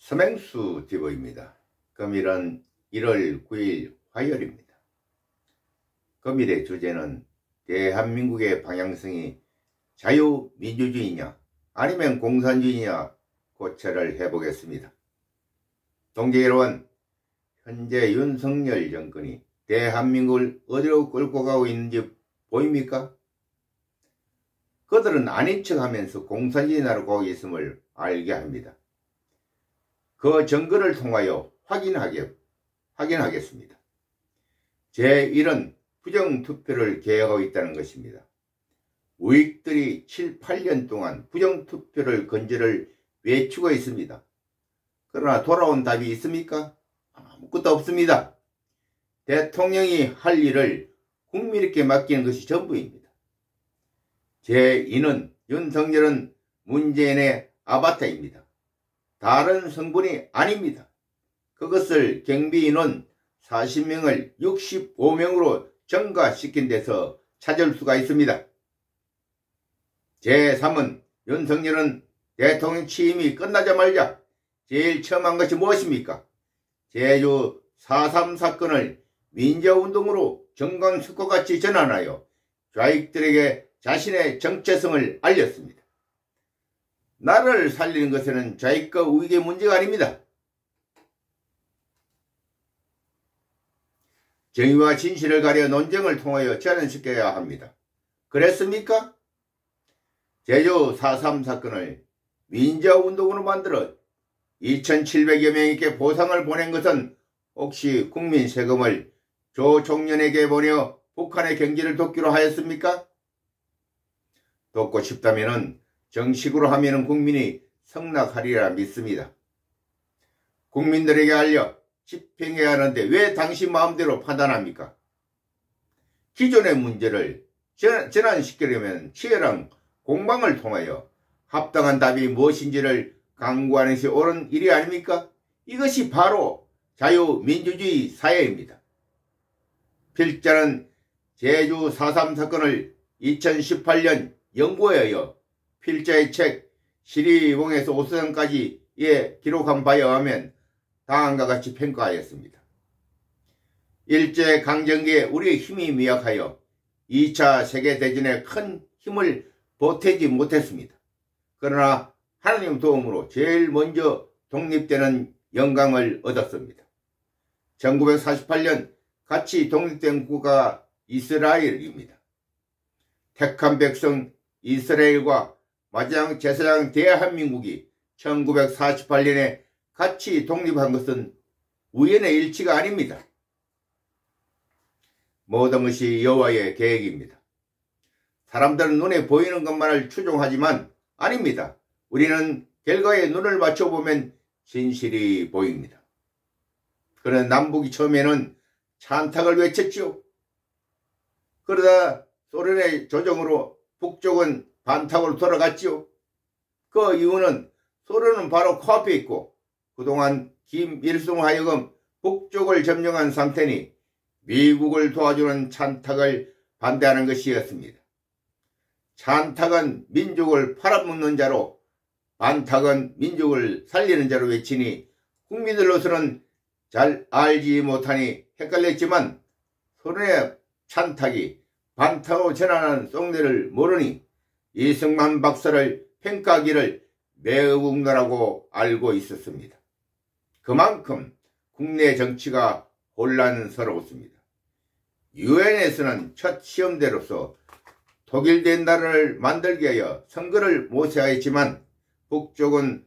서맹수 TV입니다. 금일은 1월 9일 화요일입니다. 금일의 주제는 대한민국의 방향성이 자유민주주의냐 아니면 공산주의냐 고찰을 해보겠습니다. 동계 여러분, 현재 윤석열 정권이 대한민국을 어디로 끌고 가고 있는지 보입니까? 그들은 아닌 척하면서 공산주의 나라로 가고 있음을 알게 합니다. 그 증거를 통하여 확인하겠습니다. 제1은 부정투표를 계획하고 있다는 것입니다. 우익들이 7, 8년 동안 부정투표를 건조를 외치고 있습니다. 그러나 돌아온 답이 있습니까? 아무것도 없습니다. 대통령이 할 일을 국민에게 맡기는 것이 전부입니다. 제2는 윤석열은 문재인의 아바타입니다. 다른 성분이 아닙니다. 그것을 경비인원 40명을 65명으로 증가시킨 데서 찾을 수가 있습니다. 제3은 윤석열은 대통령 취임이 끝나자마자 제일 처음 한 것이 무엇입니까? 제주 4.3 사건을 민주화운동으로 정강석화같이 전환하여 좌익들에게 자신의 정체성을 알렸습니다. 나라를 살리는 것에는 좌익과 우익의 문제가 아닙니다. 정의와 진실을 가려 논쟁을 통하여 전환시켜야 합니다. 그랬습니까? 제주 4.3 사건을 민주화운동으로 만들어 2,700여 명에게 보상을 보낸 것은 혹시 국민 세금을 조총련에게 보내 북한의 경제를 돕기로 하였습니까? 돕고 싶다면 정식으로 하면 국민이 성낙하리라 믿습니다. 국민들에게 알려 집행해야 하는데 왜 당신 마음대로 판단합니까? 기존의 문제를 전환시키려면 치열한 공방을 통하여 합당한 답이 무엇인지를 강구하는 것이 옳은 일이 아닙니까? 이것이 바로 자유민주주의 사회입니다. 필자는 제주 4.3 사건을 2018년 연구하여 필자의 책 시리봉에서 오수장까지에 기록한 바에 의하면 다음과 같이 평가하였습니다. 일제강점기에 우리의 힘이 미약하여 2차 세계대전에 큰 힘을 보태지 못했습니다. 그러나 하나님 도움으로 제일 먼저 독립되는 영광을 얻었습니다. 1948년 같이 독립된 국가가 이스라엘입니다. 택한 백성 이스라엘과 마지막 제사장 대한민국이 1948년에 같이 독립한 것은 우연의 일치가 아닙니다. 모든 것이 여호와의 계획입니다. 사람들은 눈에 보이는 것만을 추종하지만 아닙니다. 우리는 결과에 눈을 맞춰보면 진실이 보입니다. 그러나 남북이 처음에는 찬탁을 외쳤지요. 그러다 소련의 조정으로 북쪽은 반탁으로 돌아갔지요. 그 이유는 소련은 바로 코앞에 있고 그동안 김일성 하여금 북쪽을 점령한 상태니 미국을 도와주는 찬탁을 반대하는 것이었습니다. 찬탁은 민족을 팔아먹는 자로 반탁은 민족을 살리는 자로 외치니 국민들로서는 잘 알지 못하니 헷갈렸지만 소련의 찬탁이 반탁으로 전환하는 속내를 모르니 이승만 박사를 평가하기를 매우 웅노라고 알고 있었습니다. 그만큼 국내 정치가 혼란스러웠습니다. 유엔에서는 첫 시험대로서 독일된 나라를 만들기 위하여 선거를 모색하였지만 북쪽은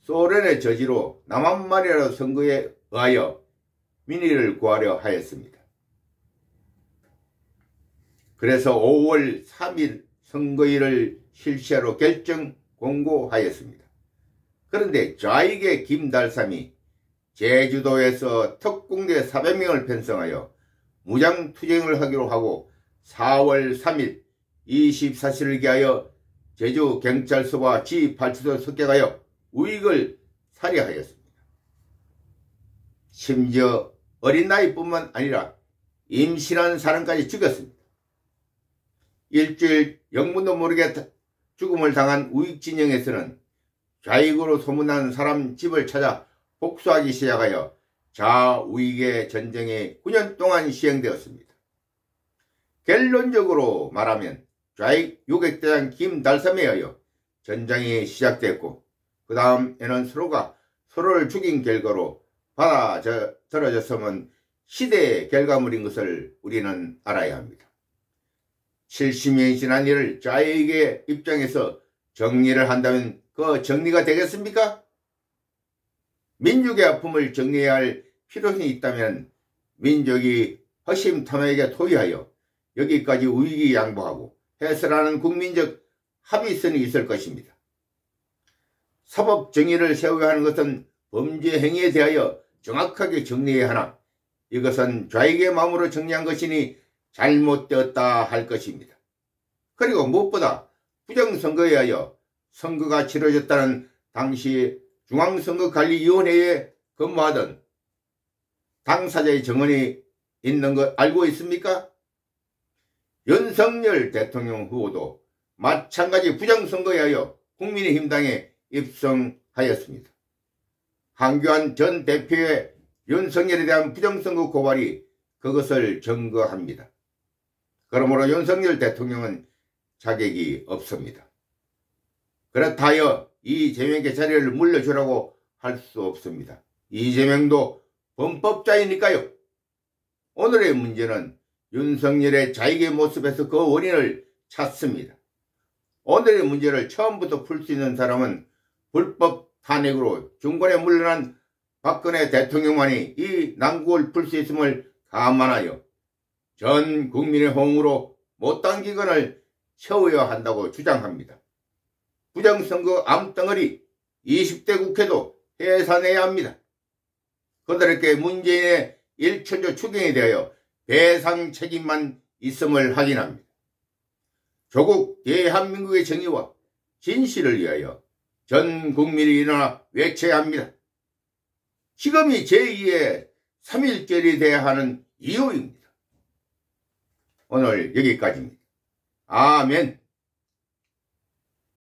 소련의 저지로 남한만이라도 선거에 의하여 민의를 구하려 하였습니다. 그래서 5월 3일 선거일을 실시하러 결정 공고하였습니다. 그런데 좌익의 김달삼이 제주도에서 특공대 400명을 편성하여 무장투쟁을 하기로 하고 4월 3일 24시를 기하여 제주경찰서와 지8초도 습격하여 우익을 살해하였습니다. 심지어 어린 나이뿐만 아니라 임신한 사람까지 죽였습니다. 일주일 영문도 모르게 죽음을 당한 우익진영에서는 좌익으로 소문난 사람 집을 찾아 복수하기 시작하여 좌우익의 전쟁이 9년 동안 시행되었습니다. 결론적으로 말하면 좌익 유격대장 김달섬에 의하여 전쟁이 시작됐고 그 다음에는 서로가 서로를 죽인 결과로 받아들여졌으면 시대의 결과물인 것을 우리는 알아야 합니다. 70년이 지난 일을 좌익의 입장에서 정리를 한다면 그 정리가 되겠습니까? 민족의 아픔을 정리해야 할 필요성이 있다면 민족이 허심탄회하게 토의하여 여기까지 우익이 양보하고 해설하는 국민적 합의선이 있을 것입니다. 사법 정의를 세워야 하는 것은 범죄 행위에 대하여 정확하게 정리해야 하나 이것은 좌익의 마음으로 정리한 것이니 잘못되었다 할 것입니다. 그리고 무엇보다 부정선거에 의하여 선거가 치러졌다는 당시 중앙선거관리위원회에 근무하던 당사자의 증언이 있는 것 알고 있습니까? 윤석열 대통령 후보도 마찬가지 부정선거에 의하여 국민의힘당에 입성하였습니다. 한교안 전 대표의 윤석열에 대한 부정선거 고발이 그것을 증거합니다. 그러므로 윤석열 대통령은 자격이 없습니다. 그렇다 하여 이재명에게 자리를 물려주라고 할 수 없습니다. 이재명도 범법자이니까요. 오늘의 문제는 윤석열의 좌익의 모습에서 그 원인을 찾습니다. 오늘의 문제를 처음부터 풀 수 있는 사람은 불법 탄핵으로 중권에 물러난 박근혜 대통령만이 이 난국을 풀 수 있음을 감안하여 전 국민의 호응으로 못다한 기간을 채워야 한다고 주장합니다. 부정선거 암덩어리 20대 국회도 해산해야 합니다. 그들에게 문재인의 일천조 추경에 대하여 배상 책임만 있음을 확인합니다. 조국 대한민국의 정의와 진실을 위하여 전 국민이 일어나 외쳐야 합니다. 지금이 제2의 3.1절이 돼야 하는 이유입니다. 오늘 여기까지입니다. 아멘.